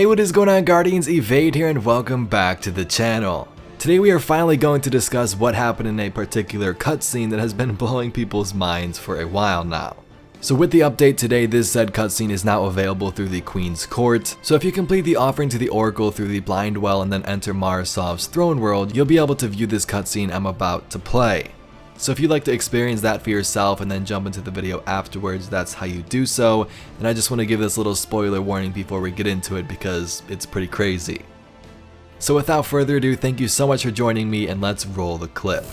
Hey, what is going on, Guardians? Evade here and welcome back to the channel. Today we are finally going to discuss what happened in a particular cutscene that has been blowing people's minds for a while now. So with the update today, this said cutscene is now available through the Queen's Court. So if you complete the offering to the Oracle through the Blind Well and then enter Sov's throne world, you'll be able to view this cutscene I'm about to play. So if you'd like to experience that for yourself and then jump into the video afterwards, that's how you do so. And I just want to give this little spoiler warning before we get into it because it's pretty crazy. So without further ado, thank you so much for joining me and let's roll the clip.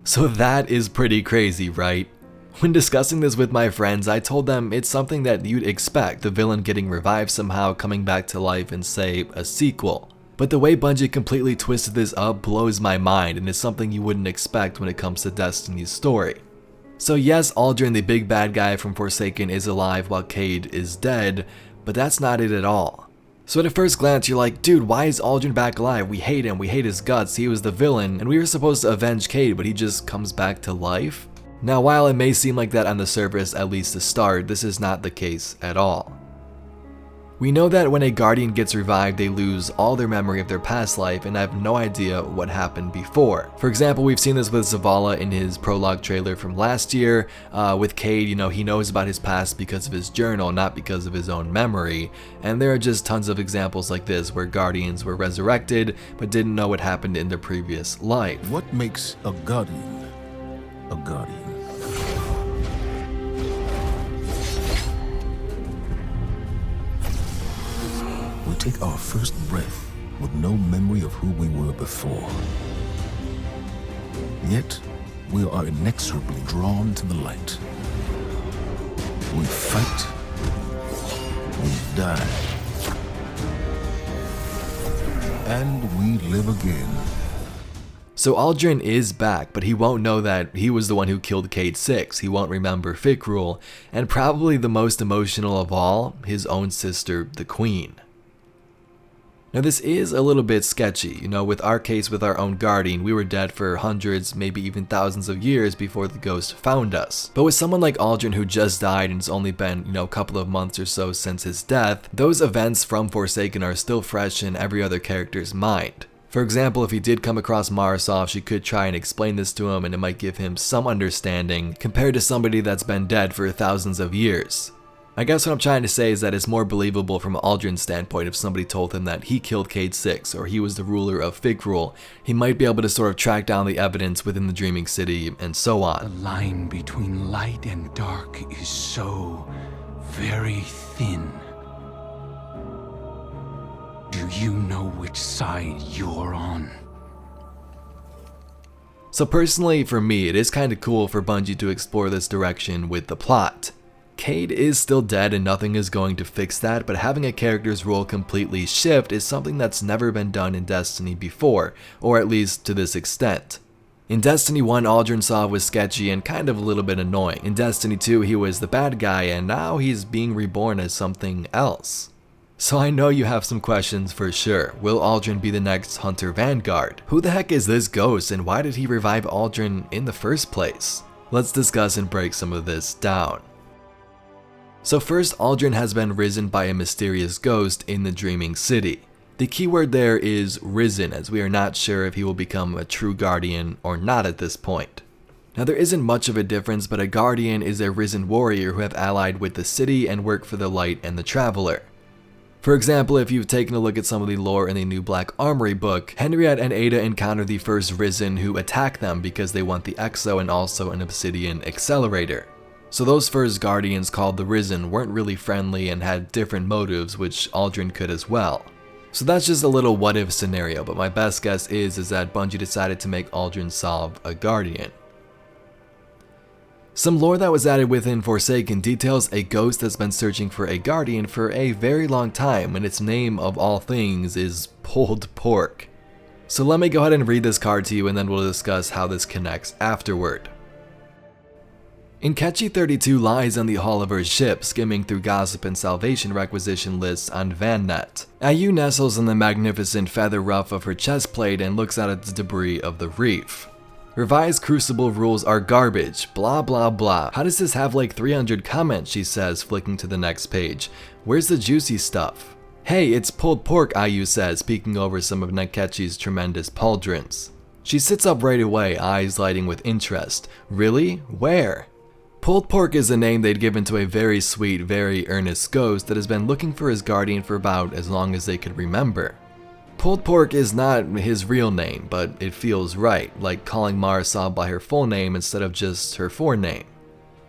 So that is pretty crazy, right? When discussing this with my friends, I told them it's something that you'd expect, the villain getting revived somehow, coming back to life in, say, a sequel. But the way Bungie completely twisted this up blows my mind and is something you wouldn't expect when it comes to Destiny's story. So yes, Uldren, the big bad guy from Forsaken, is alive while Cayde is dead, but that's not it at all. So at a first glance, you're like, dude, why is Uldren back alive? We hate him, we hate his guts, he was the villain, and we were supposed to avenge Cayde, but he just comes back to life? Now, while it may seem like that on the surface, at least to start, this is not the case at all. We know that when a Guardian gets revived, they lose all their memory of their past life and have no idea what happened before. For example, we've seen this with Zavala in his prologue trailer from last year. With Cayde, he knows about his past because of his journal, not because of his own memory. And there are just tons of examples like this where Guardians were resurrected but didn't know what happened in their previous life. What makes a Guardian a Guardian? We take our first breath with no memory of who we were before. Yet, we are inexorably drawn to the light. We fight, we die, and we live again. So Uldren is back, but he won't know that he was the one who killed Cayde 6, he won't remember Fikrul, and probably the most emotional of all, his own sister, the Queen. Now this is a little bit sketchy, with our case with our own Guardian, we were dead for hundreds, maybe even thousands of years before the ghost found us. But with someone like Uldren who just died and it's only been, a couple of months or so since his death, those events from Forsaken are still fresh in every other character's mind. For example, if he did come across Sov, she could try and explain this to him and it might give him some understanding compared to somebody that's been dead for thousands of years. I guess what I'm trying to say is that it's more believable from Uldren's standpoint if somebody told him that he killed Cayde 6 or he was the ruler of Fikrul. He might be able to sort of track down the evidence within the Dreaming City and so on. The line between light and dark is so very thin. Do you know which side you're on? So personally, for me, it is kind of cool for Bungie to explore this direction with the plot. Cayde is still dead and nothing is going to fix that, but having a character's role completely shift is something that's never been done in Destiny before, or at least to this extent. In Destiny 1, Uldren Sov was sketchy and kind of a little bit annoying. In Destiny 2, he was the bad guy and now he's being reborn as something else. So I know you have some questions for sure. Will Uldren be the next Hunter Vanguard? Who the heck is this ghost and why did he revive Uldren in the first place? Let's discuss and break some of this down. So first, Uldren has been risen by a mysterious ghost in the Dreaming City. The keyword there is risen, as we are not sure if he will become a true guardian or not at this point. Now there isn't much of a difference, but a guardian is a risen warrior who have allied with the city and work for the light and the traveler. For example, if you've taken a look at some of the lore in the New Black Armory book, Henriette and Ada encounter the first Risen who attack them because they want the Exo and also an Obsidian Accelerator. So those first Guardians called the Risen weren't really friendly and had different motives, which Uldren could as well. So that's just a little what if scenario, but my best guess is that Bungie decided to make Uldren Sov a Guardian. Some lore that was added within Forsaken details a ghost that's been searching for a guardian for a very long time, and its name of all things is Pulled Pork. So let me go ahead and read this card to you and then we'll discuss how this connects afterward. Cayde 32 lies on the hull of her ship, skimming through gossip and salvation requisition lists on VanNet. Ayu nestles in the magnificent feather ruff of her chest plate and looks out at the debris of the reef. Revised Crucible rules are garbage, blah blah blah. How does this have like 300 comments, she says, flicking to the next page. Where's the juicy stuff? Hey, it's pulled pork, Ayu says, peeking over some of Cayde's tremendous pauldrons. She sits up right away, eyes lighting with interest. Really? Where? Pulled Pork is a name they'd given to a very sweet, very earnest ghost that has been looking for his guardian for about as long as they could remember. Pulled Pork is not his real name, but it feels right, like calling Marisol by her full name instead of just her forename.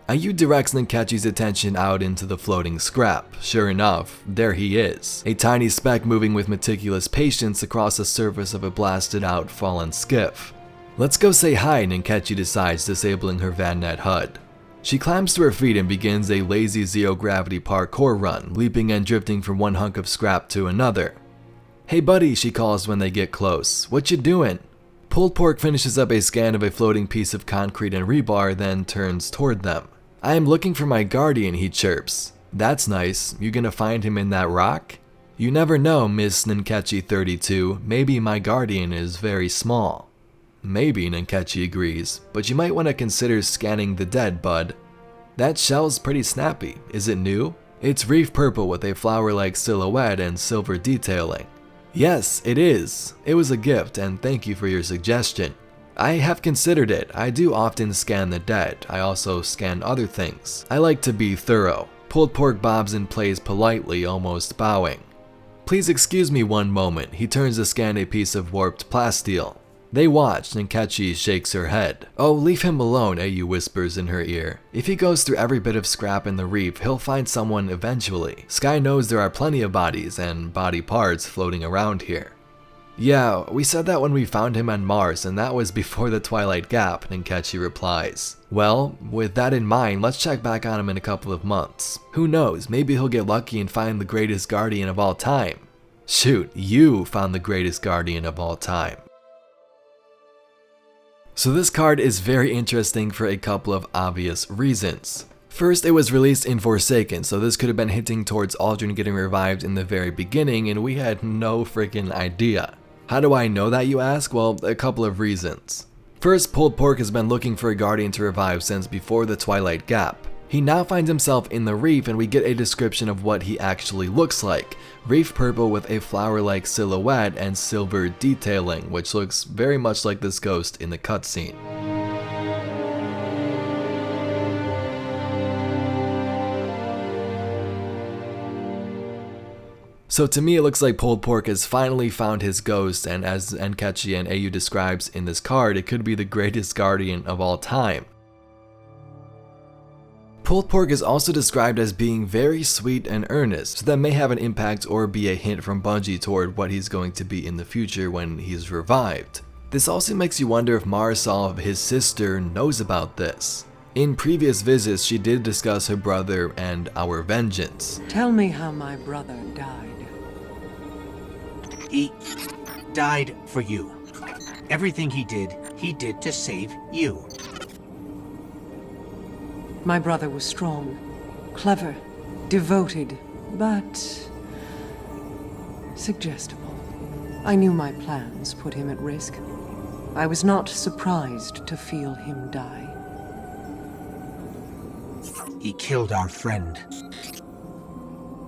Ayu directs Cayde's attention out into the floating scrap. Sure enough, there he is, a tiny speck moving with meticulous patience across the surface of a blasted out fallen skiff. Let's go say hi, Cayde decides, disabling her VanNet HUD. She climbs to her feet and begins a lazy zero-gravity parkour run, leaping and drifting from one hunk of scrap to another. Hey buddy, she calls when they get close. What you doing? Pulled Pork finishes up a scan of a floating piece of concrete and rebar, then turns toward them. I am looking for my guardian, he chirps. That's nice. You gonna find him in that rock? You never know, Miss Cayde 32. Maybe my guardian is very small. Maybe, Cayde agrees, but you might want to consider scanning the dead, bud. That shell's pretty snappy. Is it new? It's reef purple with a flower-like silhouette and silver detailing. Yes, it is. It was a gift, and thank you for your suggestion. I have considered it. I do often scan the dead. I also scan other things. I like to be thorough. Pulled Pork bobs and plays politely, almost bowing. Please excuse me one moment. He turns to scan a piece of warped plasteel. They watch, and Cayde shakes her head. Oh, leave him alone, Ayu whispers in her ear. If he goes through every bit of scrap in the reef, he'll find someone eventually. Sky knows there are plenty of bodies and body parts floating around here. Yeah, we said that when we found him on Mars, and that was before the Twilight Gap, Cayde replies. Well, with that in mind, let's check back on him in a couple of months. Who knows, maybe he'll get lucky and find the greatest guardian of all time. Shoot, you found the greatest guardian of all time. So this card is very interesting for a couple of obvious reasons. First, it was released in Forsaken, so this could have been hinting towards Uldren getting revived in the very beginning, and we had no freaking idea. How do I know that, you ask? Well, a couple of reasons. First, Pulled Pork has been looking for a guardian to revive since before the Twilight Gap. He now finds himself in the reef, and we get a description of what he actually looks like. Reef purple with a flower-like silhouette and silver detailing, which looks very much like this ghost in the cutscene. So to me it looks like Pulled Pork has finally found his ghost, and as Cayde and Ayu describes in this card, it could be the greatest guardian of all time. Pulled Pork is also described as being very sweet and earnest, so that may have an impact or be a hint from Bungie toward what he's going to be in the future when he's revived. This also makes you wonder if Marisol, his sister, knows about this. In previous visits, she did discuss her brother and our vengeance. Tell me how my brother died. He died for you. Everything he did to save you. My brother was strong, clever, devoted, but suggestible. I knew my plans put him at risk. I was not surprised to feel him die. He killed our friend.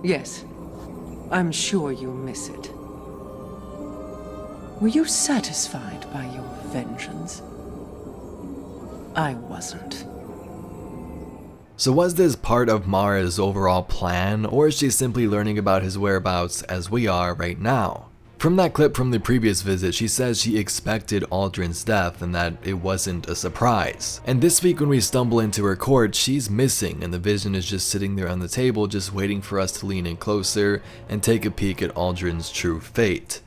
Yes, I'm sure you miss it. Were you satisfied by your vengeance? I wasn't. So was this part of Mara's overall plan, or is she simply learning about his whereabouts as we are right now? From that clip from the previous visit, she says she expected Uldren's death and that it wasn't a surprise. And this week when we stumble into her court, she's missing and the vision is just sitting there on the table just waiting for us to lean in closer and take a peek at Uldren's true fate.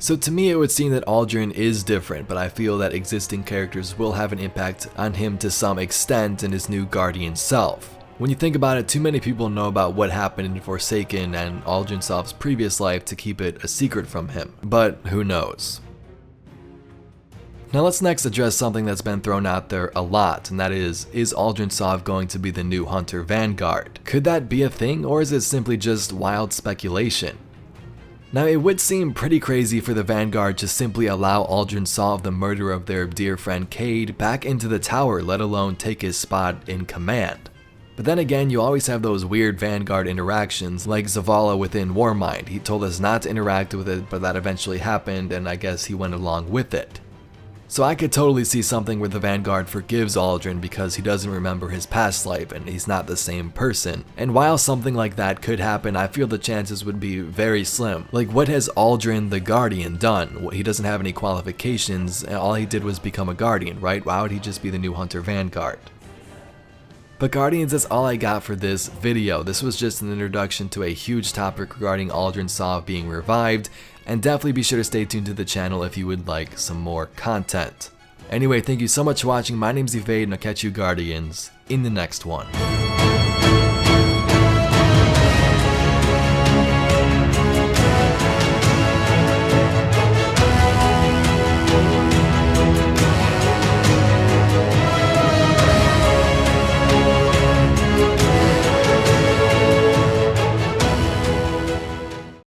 So to me it would seem that Uldren is different, but I feel that existing characters will have an impact on him to some extent in his new Guardian self. When you think about it, too many people know about what happened in Forsaken and Uldren Sov's previous life to keep it a secret from him, but who knows. Now let's next address something that's been thrown out there a lot, and that is Uldren Sov going to be the new Hunter Vanguard? Could that be a thing, or is it simply just wild speculation? Now it would seem pretty crazy for the Vanguard to simply allow Uldren Sov, the murderer of their dear friend Cayde, back into the tower, let alone take his spot in command. But then again, you always have those weird Vanguard interactions, like Zavala within Warmind. He told us not to interact with it, but that eventually happened, and I guess he went along with it. So I could totally see something where the Vanguard forgives Uldren because he doesn't remember his past life and he's not the same person. And while something like that could happen, I feel the chances would be very slim. Like, what has Uldren the Guardian done? He doesn't have any qualifications, and all he did was become a Guardian, right? Why would he just be the new Hunter Vanguard? But Guardians, that's all I got for this video. This was just an introduction to a huge topic regarding Uldren Sov being revived, and definitely be sure to stay tuned to the channel if you would like some more content. Anyway, thank you so much for watching. My name's Cayde, and I'll catch you Guardians in the next one.